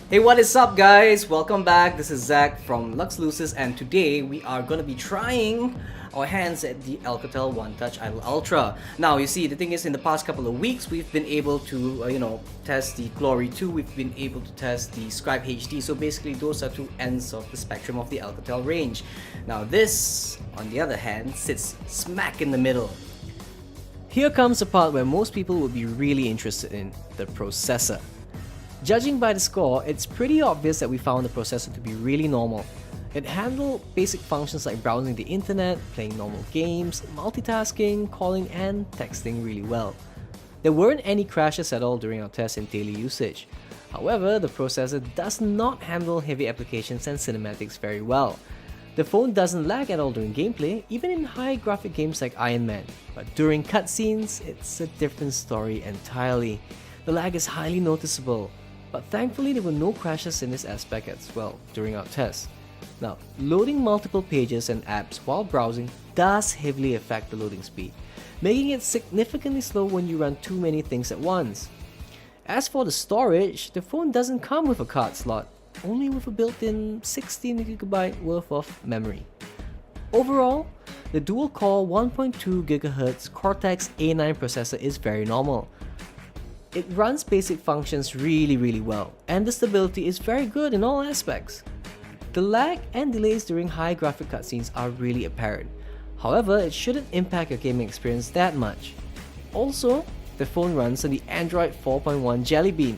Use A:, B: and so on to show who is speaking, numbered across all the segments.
A: Hey, what is up, guys? Welcome back. This is Zach from Lux Lucis, and today we are going to be trying our hands at the Alcatel One Touch Idol Ultra. Now, you see, the thing is, in the past couple of weeks, we've been able to, test the Glory 2. We've been able to test the Scribe HD. So basically, those are two ends of the spectrum of the Alcatel range. Now, this, on the other hand, sits smack in the middle. Here comes the part where most people would be really interested in: the processor. Judging by the score, it's pretty obvious that we found the processor to be really normal. It handled basic functions like browsing the internet, playing normal games, multitasking, calling, and texting really well. There weren't any crashes at all during our test in daily usage. However, the processor does not handle heavy applications and cinematics very well. The phone doesn't lag at all during gameplay, even in high graphic games like Iron Man. But during cutscenes, it's a different story entirely. The lag is highly noticeable. But thankfully, there were no crashes in this aspect as well during our test. Now, loading multiple pages and apps while browsing does heavily affect the loading speed, making it significantly slow when you run too many things at once. As for the storage, the phone doesn't come with a card slot, only with a built-in 16GB worth of memory. Overall, the dual-core 1.2 GHz Cortex A9 processor is very normal. It runs basic functions really well, and the stability is very good in all aspects. The lag and delays during high graphic cutscenes are really apparent. However, it shouldn't impact your gaming experience that much. Also, the phone runs on the Android 4.1 Jelly Bean.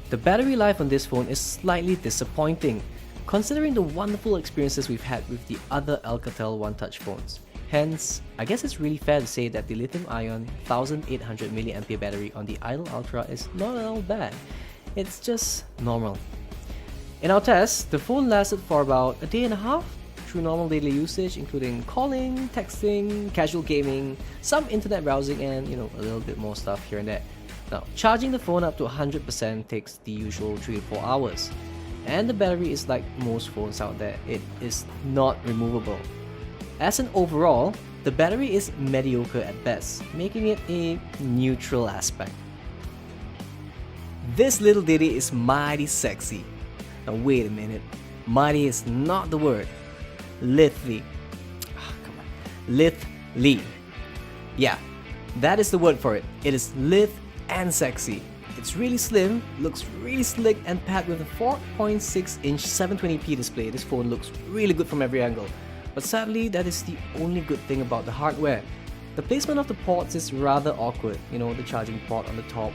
A: The battery life on this phone is slightly disappointing, considering the wonderful experiences we've had with the other Alcatel One Touch phones. Hence, I guess it's really fair to say that the lithium-ion 1800 mAh battery on the Idol Ultra is not at all bad. It's just normal. In our test, the phone lasted for about a day and a half through normal daily usage, including calling, texting, casual gaming, some internet browsing, and a little bit more stuff here and there. Now, charging the phone up to 100% takes the usual 3 to 4 hours. And the battery is like most phones out there, it is not removable. As an overall, the battery is mediocre at best, making it a neutral aspect. This little ditty is mighty sexy. Now wait a minute, mighty is not the word. Lithely. Lithely. Yeah, that is the word for it. It is lithe and sexy. It's really slim, looks really slick, and paired with a 4.6-inch 720p display, this phone looks really good from every angle. But sadly, that is the only good thing about the hardware. The placement of the ports is rather awkward. The charging port on the top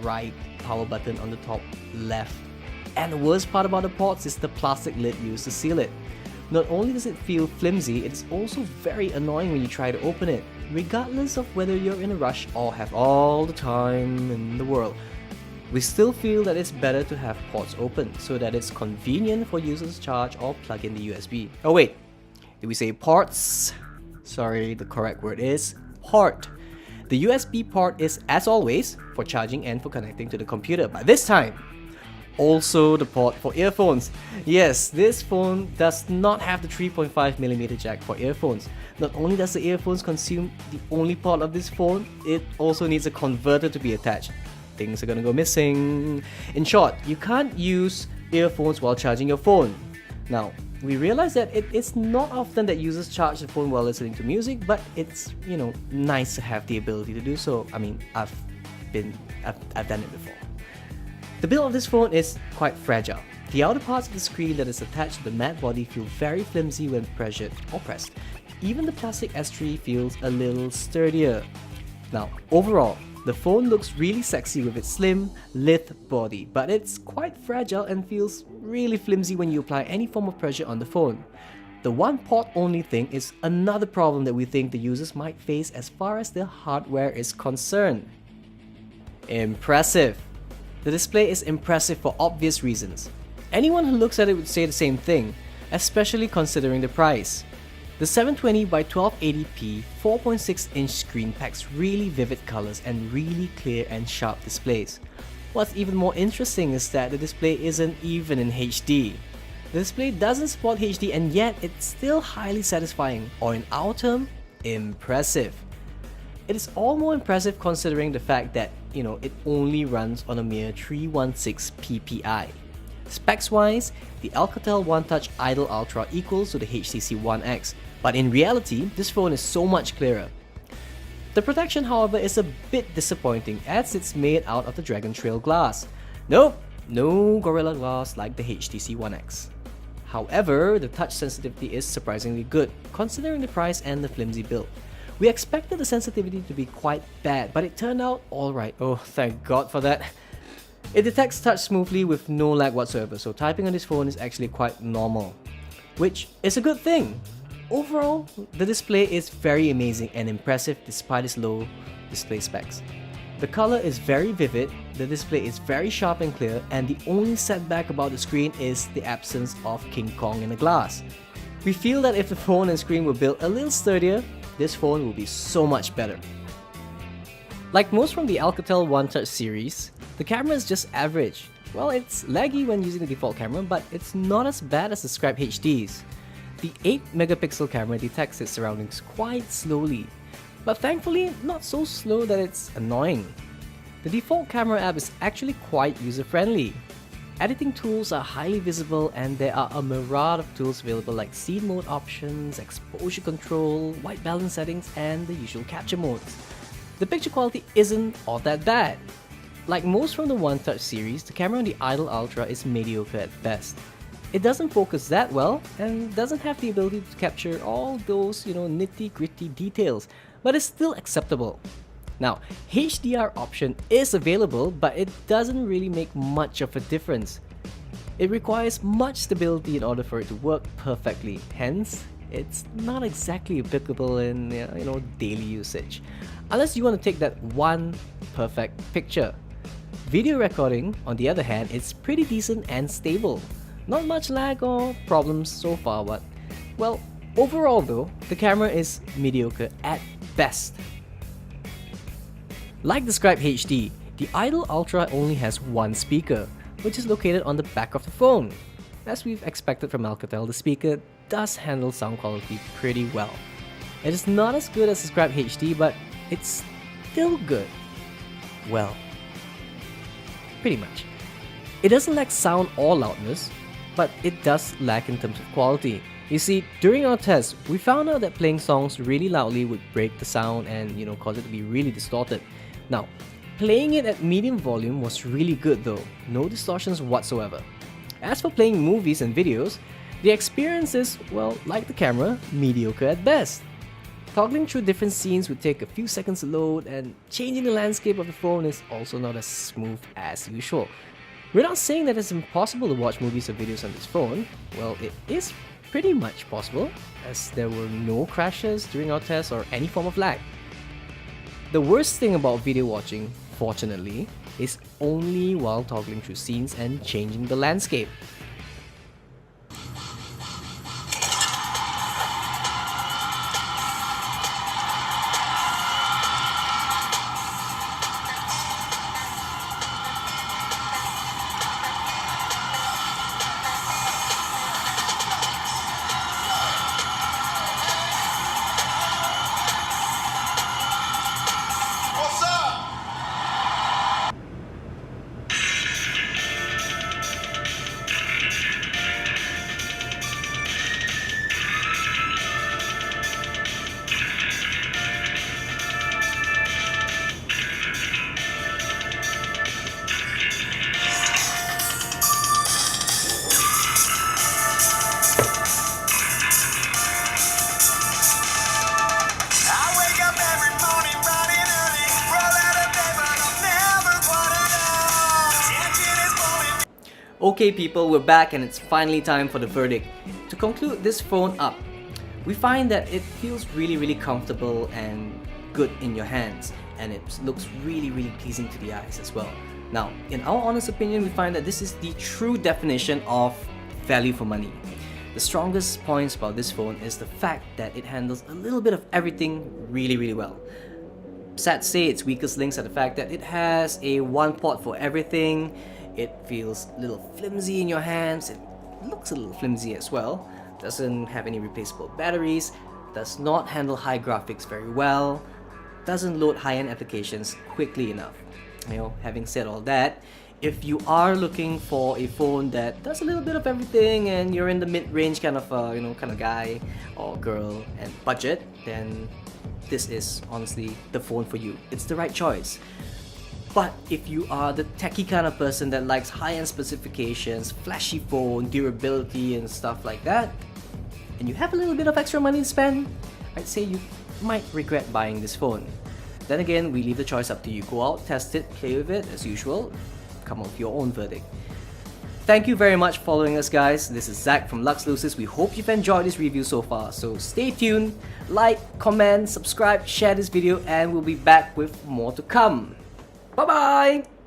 A: right, power button on the top left. And the worst part about the ports is the plastic lid used to seal it. Not only does it feel flimsy, it's also very annoying when you try to open it, regardless of whether you're in a rush or have all the time in the world. We still feel that it's better to have ports open so that it's convenient for users to charge or plug in the USB. Oh wait, did we say ports? Sorry, the correct word is port. The USB port is, as always, for charging and for connecting to the computer, but this time, also the port for earphones. Yes, this phone does not have the 3.5mm jack for earphones. Not only does the earphones consume the only port of this phone, it also needs a converter to be attached. Things are gonna go missing. In short, you can't use earphones while charging your phone. Now, we realize that it is not often that users charge the phone while listening to music, but it's, nice to have the ability to do so. I mean, I've done it before. The build of this phone is quite fragile. The outer parts of the screen that is attached to the matte body feel very flimsy when pressured or pressed. Even the plastic S3 feels a little sturdier. Now, overall, the phone looks really sexy with its slim, lithe body, but it's quite fragile and feels really flimsy when you apply any form of pressure on the phone. The one port only thing is another problem that we think the users might face as far as the hardware is concerned. Impressive. The display is impressive for obvious reasons. Anyone who looks at it would say the same thing, especially considering the price. The 720 by 1280p 4.6-inch screen packs really vivid colors and really clear and sharp displays. What's even more interesting is that the display isn't even in HD. The display doesn't support HD and yet it's still highly satisfying, or in our term, impressive. It is all more impressive considering the fact that, it only runs on a mere 316 ppi. Specs wise, the Alcatel One Touch Idol Ultra equals to the HTC One X, but in reality, this phone is so much clearer. The protection, however, is a bit disappointing as it's made out of the Dragon Trail glass. Nope, no Gorilla Glass like the HTC One X. However, the touch sensitivity is surprisingly good, considering the price and the flimsy build. We expected the sensitivity to be quite bad, but it turned out alright. Oh, thank God for that. It detects touch smoothly with no lag whatsoever, so typing on this phone is actually quite normal, which is a good thing. Overall, the display is very amazing and impressive despite its low display specs. The color is very vivid, the display is very sharp and clear, and the only setback about the screen is the absence of King Kong in the glass. We feel that if the phone and screen were built a little sturdier, this phone will be so much better. Like most from the Alcatel One Touch series, the camera is just average. Well, it's laggy when using the default camera, but it's not as bad as the Scribe HDs. The 8-megapixel camera detects its surroundings quite slowly, but thankfully not so slow that it's annoying. The default camera app is actually quite user-friendly. Editing tools are highly visible and there are a myriad of tools available like scene mode options, exposure control, white balance settings, and the usual capture modes. The picture quality isn't all that bad. Like most from the One Touch series, the camera on the Idol Ultra is mediocre at best. It doesn't focus that well and doesn't have the ability to capture all those, nitty-gritty details, but it's still acceptable. Now, HDR option is available, but it doesn't really make much of a difference. It requires much stability in order for it to work perfectly, hence, it's not exactly applicable in daily usage, unless you want to take that one perfect picture. Video recording, on the other hand, is pretty decent and stable. Not much lag or problems so far, but well, overall though, the camera is mediocre at best. Like the Scribe HD, the Idol Ultra only has one speaker, which is located on the back of the phone. As we've expected from Alcatel, the speaker does handle sound quality pretty well. It is not as good as the Scribe HD, but it's still good. Well, pretty much. It doesn't lack sound or loudness, but it does lack in terms of quality. You see, during our test, we found out that playing songs really loudly would break the sound and cause it to be really distorted. Now, playing it at medium volume was really good though, no distortions whatsoever. As for playing movies and videos, the experience is, well, like the camera, mediocre at best. Toggling through different scenes would take a few seconds to load, and changing the landscape of the phone is also not as smooth as usual. We're not saying that it's impossible to watch movies or videos on this phone. Well, it is pretty much possible, as there were no crashes during our test or any form of lag. The worst thing about video watching, fortunately, is only while toggling through scenes and changing the landscape. Okay people, we're back and it's finally time for the verdict. To conclude this phone up, we find that it feels really comfortable and good in your hands, and it looks really pleasing to the eyes as well. Now, in our honest opinion, we find that this is the true definition of value for money. The strongest points about this phone is the fact that it handles a little bit of everything really well. Sad to say, its weakest links are the fact that it has a one port for everything. It feels a little flimsy in your hands. It looks a little flimsy as well. Doesn't have any replaceable batteries. Does not handle high graphics very well. Doesn't load high-end applications quickly enough. Having said all that, if you are looking for a phone that does a little bit of everything and you're in the mid-range kind of guy or girl and budget, then this is honestly the phone for you. It's the right choice. But if you are the techie kind of person that likes high-end specifications, flashy phone, durability and stuff like that, and you have a little bit of extra money to spend, I'd say you might regret buying this phone. Then again, we leave the choice up to you. Go out, test it, play with it as usual, come up with your own verdict. Thank you very much for following us, guys. This is Zach from Lux Lucis. We hope you've enjoyed this review so far. So stay tuned, like, comment, subscribe, share this video, and we'll be back with more to come. Bye bye!